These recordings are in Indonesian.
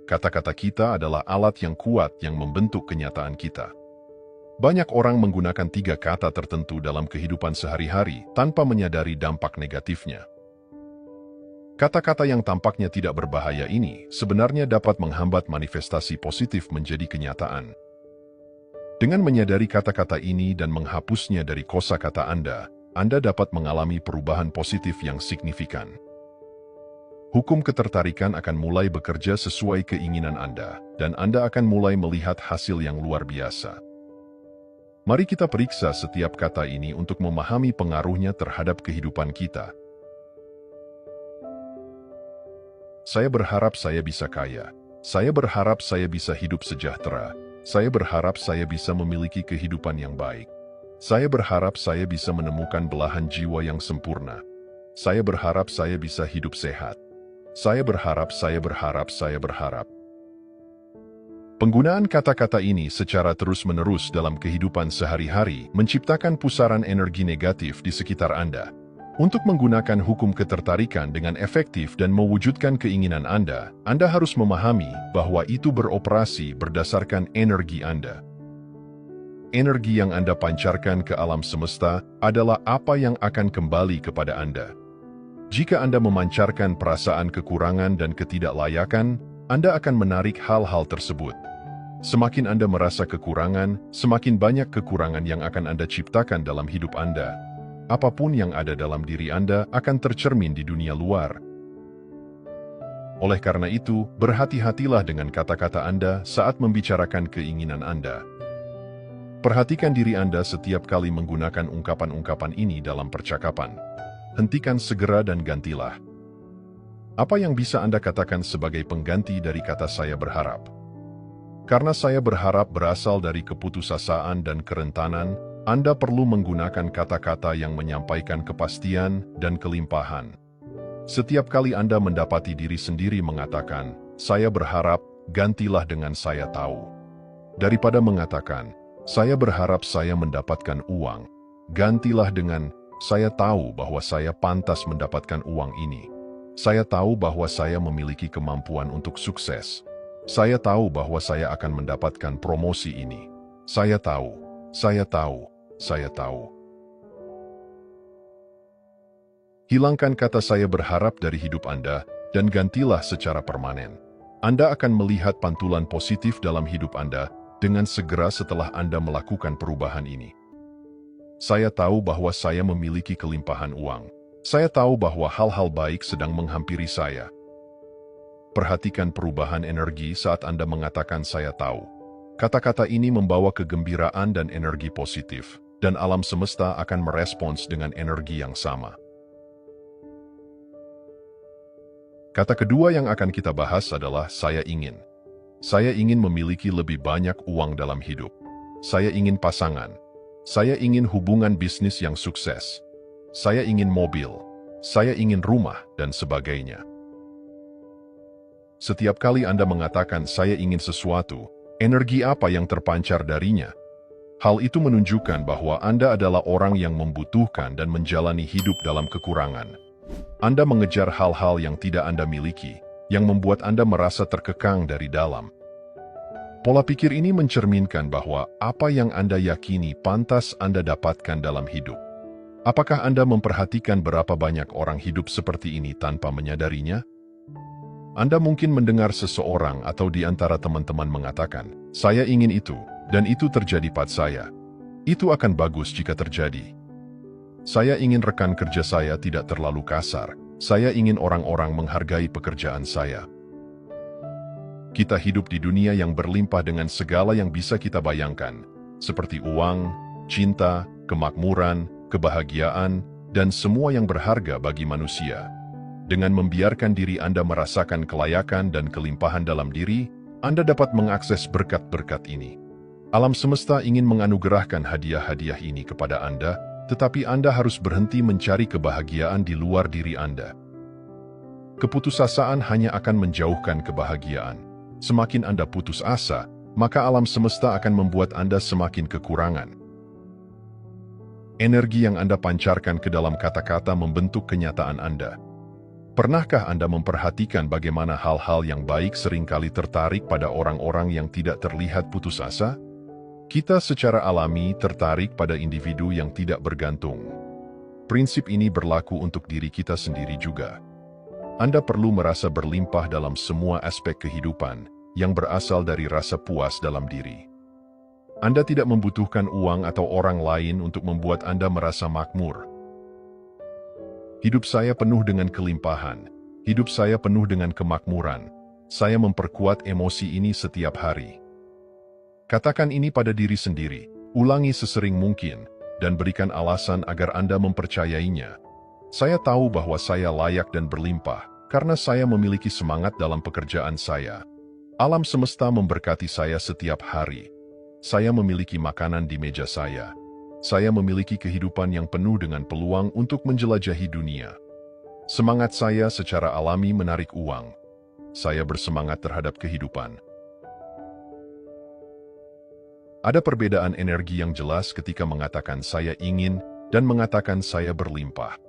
kata-kata kita adalah alat yang kuat yang membentuk kenyataan kita. Banyak orang menggunakan 3 kata tertentu dalam kehidupan sehari-hari tanpa menyadari dampak negatifnya. Kata-kata yang tampaknya tidak berbahaya ini sebenarnya dapat menghambat manifestasi positif menjadi kenyataan. Dengan menyadari kata-kata ini dan menghapusnya dari kosakata Anda dapat mengalami perubahan positif yang signifikan. Hukum ketertarikan akan mulai bekerja sesuai keinginan Anda, dan Anda akan mulai melihat hasil yang luar biasa. Mari kita periksa setiap kata ini untuk memahami pengaruhnya terhadap kehidupan kita. Saya berharap saya bisa kaya. Saya berharap saya bisa hidup sejahtera. Saya berharap saya bisa memiliki kehidupan yang baik. Saya berharap saya bisa menemukan belahan jiwa yang sempurna. Saya berharap saya bisa hidup sehat. Saya berharap. Penggunaan kata-kata ini secara terus-menerus dalam kehidupan sehari-hari menciptakan pusaran energi negatif di sekitar Anda. Untuk menggunakan hukum ketertarikan dengan efektif dan mewujudkan keinginan Anda harus memahami bahwa itu beroperasi berdasarkan energi Anda. Energi yang Anda pancarkan ke alam semesta adalah apa yang akan kembali kepada Anda. Jika Anda memancarkan perasaan kekurangan dan ketidaklayakan, Anda akan menarik hal-hal tersebut. Semakin Anda merasa kekurangan, semakin banyak kekurangan yang akan Anda ciptakan dalam hidup Anda. Apapun yang ada dalam diri Anda akan tercermin di dunia luar. Oleh karena itu, berhati-hatilah dengan kata-kata Anda saat membicarakan keinginan Anda. Perhatikan diri Anda setiap kali menggunakan ungkapan-ungkapan ini dalam percakapan. Hentikan segera dan gantilah. Apa yang bisa Anda katakan sebagai pengganti dari kata saya berharap? Karena saya berharap berasal dari keputusasaan dan kerentanan, Anda perlu menggunakan kata-kata yang menyampaikan kepastian dan kelimpahan. Setiap kali Anda mendapati diri sendiri mengatakan, saya berharap, gantilah dengan saya tahu. Daripada mengatakan, saya berharap saya mendapatkan uang, gantilah dengan, saya tahu bahwa saya pantas mendapatkan uang ini. Saya tahu bahwa saya memiliki kemampuan untuk sukses. Saya tahu bahwa saya akan mendapatkan promosi ini. Saya tahu. Hilangkan kata saya berharap dari hidup Anda dan gantilah secara permanen. Anda akan melihat pantulan positif dalam hidup Anda dengan segera setelah Anda melakukan perubahan ini. Saya tahu bahwa saya memiliki kelimpahan uang. Saya tahu bahwa hal-hal baik sedang menghampiri saya. Perhatikan perubahan energi saat Anda mengatakan saya tahu. Kata-kata ini membawa kegembiraan dan energi positif, dan alam semesta akan merespons dengan energi yang sama. Kata kedua yang akan kita bahas adalah saya ingin. Saya ingin memiliki lebih banyak uang dalam hidup. Saya ingin pasangan. Saya ingin hubungan bisnis yang sukses. Saya ingin mobil. Saya ingin rumah, dan sebagainya. Setiap kali Anda mengatakan saya ingin sesuatu, energi apa yang terpancar darinya? Hal itu menunjukkan bahwa Anda adalah orang yang membutuhkan dan menjalani hidup dalam kekurangan. Anda mengejar hal-hal yang tidak Anda miliki, yang membuat Anda merasa terkekang dari dalam. Pola pikir ini mencerminkan bahwa apa yang Anda yakini pantas Anda dapatkan dalam hidup. Apakah Anda memperhatikan berapa banyak orang hidup seperti ini tanpa menyadarinya? Anda mungkin mendengar seseorang atau di antara teman-teman mengatakan, saya ingin itu, dan itu terjadi pada saya. Itu akan bagus jika terjadi. Saya ingin rekan kerja saya tidak terlalu kasar. Saya ingin orang-orang menghargai pekerjaan saya. Kita hidup di dunia yang berlimpah dengan segala yang bisa kita bayangkan, seperti uang, cinta, kemakmuran, kebahagiaan, dan semua yang berharga bagi manusia. Dengan membiarkan diri Anda merasakan kelayakan dan kelimpahan dalam diri, Anda dapat mengakses berkat-berkat ini. Alam semesta ingin menganugerahkan hadiah-hadiah ini kepada Anda, tetapi Anda harus berhenti mencari kebahagiaan di luar diri Anda. Keputusasaan hanya akan menjauhkan kebahagiaan. Semakin Anda putus asa, maka alam semesta akan membuat Anda semakin kekurangan. Energi yang Anda pancarkan ke dalam kata-kata membentuk kenyataan Anda. Pernahkah Anda memperhatikan bagaimana hal-hal yang baik seringkali tertarik pada orang-orang yang tidak terlihat putus asa? Kita secara alami tertarik pada individu yang tidak bergantung. Prinsip ini berlaku untuk diri kita sendiri juga. Anda perlu merasa berlimpah dalam semua aspek kehidupan yang berasal dari rasa puas dalam diri. Anda tidak membutuhkan uang atau orang lain untuk membuat Anda merasa makmur. Hidup saya penuh dengan kelimpahan. Hidup saya penuh dengan kemakmuran. Saya memperkuat emosi ini setiap hari. Katakan ini pada diri sendiri, ulangi sesering mungkin, dan berikan alasan agar Anda mempercayainya. Saya tahu bahwa saya layak dan berlimpah, karena saya memiliki semangat dalam pekerjaan saya. Alam semesta memberkati saya setiap hari. Saya memiliki makanan di meja saya. Saya memiliki kehidupan yang penuh dengan peluang untuk menjelajahi dunia. Semangat saya secara alami menarik uang. Saya bersemangat terhadap kehidupan. Ada perbedaan energi yang jelas ketika mengatakan saya ingin dan mengatakan saya berlimpah.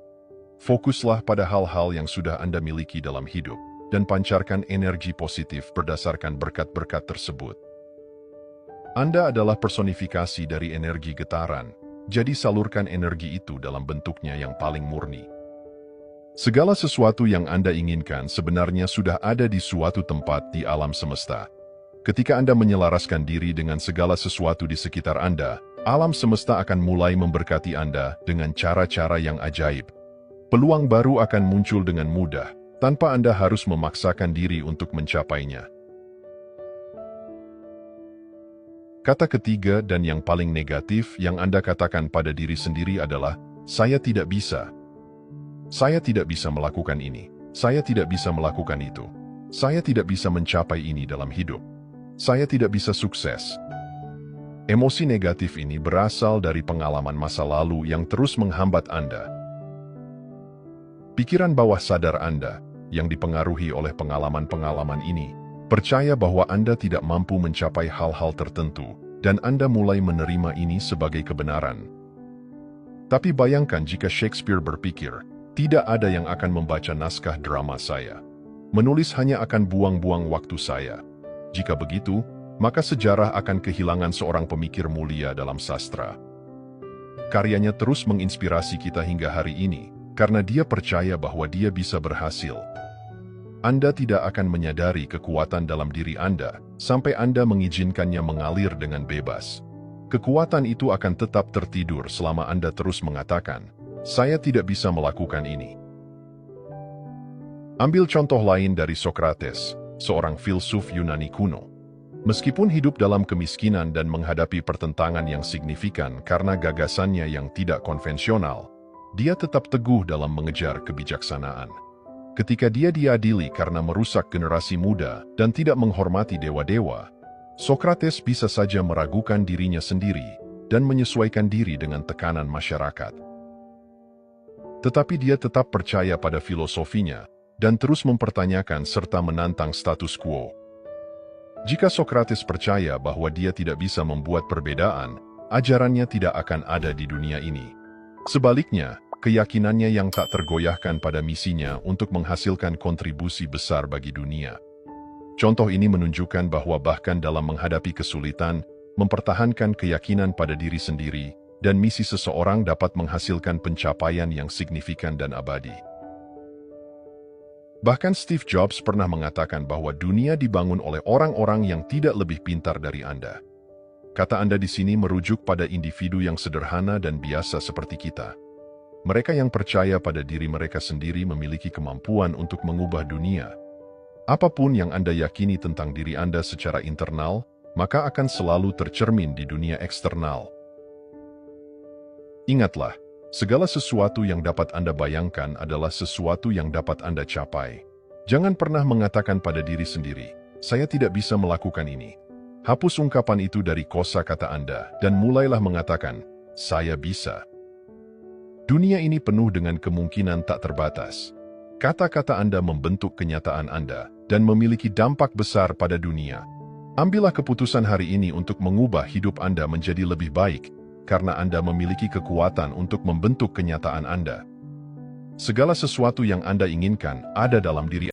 Fokuslah pada hal-hal yang sudah Anda miliki dalam hidup dan pancarkan energi positif berdasarkan berkat-berkat tersebut. Anda adalah personifikasi dari energi getaran, jadi salurkan energi itu dalam bentuknya yang paling murni. Segala sesuatu yang Anda inginkan sebenarnya sudah ada di suatu tempat di alam semesta. Ketika Anda menyelaraskan diri dengan segala sesuatu di sekitar Anda, alam semesta akan mulai memberkati Anda dengan cara-cara yang ajaib. Peluang baru akan muncul dengan mudah, tanpa Anda harus memaksakan diri untuk mencapainya. Kata ketiga dan yang paling negatif yang Anda katakan pada diri sendiri adalah, saya tidak bisa. Saya tidak bisa melakukan ini. Saya tidak bisa melakukan itu. Saya tidak bisa mencapai ini dalam hidup. Saya tidak bisa sukses. Emosi negatif ini berasal dari pengalaman masa lalu yang terus menghambat Anda. Pikiran bawah sadar Anda, yang dipengaruhi oleh pengalaman-pengalaman ini, percaya bahwa Anda tidak mampu mencapai hal-hal tertentu, dan Anda mulai menerima ini sebagai kebenaran. Tapi bayangkan jika Shakespeare berpikir, tidak ada yang akan membaca naskah drama saya. Menulis hanya akan buang-buang waktu saya. Jika begitu, maka sejarah akan kehilangan seorang pemikir mulia dalam sastra. Karyanya terus menginspirasi kita hingga hari ini, karena dia percaya bahwa dia bisa berhasil. Anda tidak akan menyadari kekuatan dalam diri Anda sampai Anda mengizinkannya mengalir dengan bebas. Kekuatan itu akan tetap tertidur selama Anda terus mengatakan, saya tidak bisa melakukan ini. Ambil contoh lain dari Socrates, seorang filsuf Yunani kuno. Meskipun hidup dalam kemiskinan dan menghadapi pertentangan yang signifikan karena gagasannya yang tidak konvensional, dia tetap teguh dalam mengejar kebijaksanaan. Ketika dia diadili karena merusak generasi muda dan tidak menghormati dewa-dewa, Socrates bisa saja meragukan dirinya sendiri dan menyesuaikan diri dengan tekanan masyarakat. Tetapi dia tetap percaya pada filosofinya dan terus mempertanyakan serta menantang status quo. Jika Socrates percaya bahwa dia tidak bisa membuat perbedaan, ajarannya tidak akan ada di dunia ini. Sebaliknya, keyakinannya yang tak tergoyahkan pada misinya untuk menghasilkan kontribusi besar bagi dunia. Contoh ini menunjukkan bahwa bahkan dalam menghadapi kesulitan, mempertahankan keyakinan pada diri sendiri, dan misi seseorang dapat menghasilkan pencapaian yang signifikan dan abadi. Bahkan Steve Jobs pernah mengatakan bahwa dunia dibangun oleh orang-orang yang tidak lebih pintar dari Anda. Kata Anda di sini merujuk pada individu yang sederhana dan biasa seperti kita. Mereka yang percaya pada diri mereka sendiri memiliki kemampuan untuk mengubah dunia. Apapun yang Anda yakini tentang diri Anda secara internal, maka akan selalu tercermin di dunia eksternal. Ingatlah, segala sesuatu yang dapat Anda bayangkan adalah sesuatu yang dapat Anda capai. Jangan pernah mengatakan pada diri sendiri, saya tidak bisa melakukan ini. Hapus ungkapan itu dari kosakata Anda dan mulailah mengatakan, saya bisa. Dunia ini penuh dengan kemungkinan tak terbatas. Kata-kata Anda membentuk kenyataan Anda dan memiliki dampak besar pada dunia. Ambillah keputusan hari ini untuk mengubah hidup Anda menjadi lebih baik, karena Anda memiliki kekuatan untuk membentuk kenyataan Anda. Segala sesuatu yang Anda inginkan ada dalam diri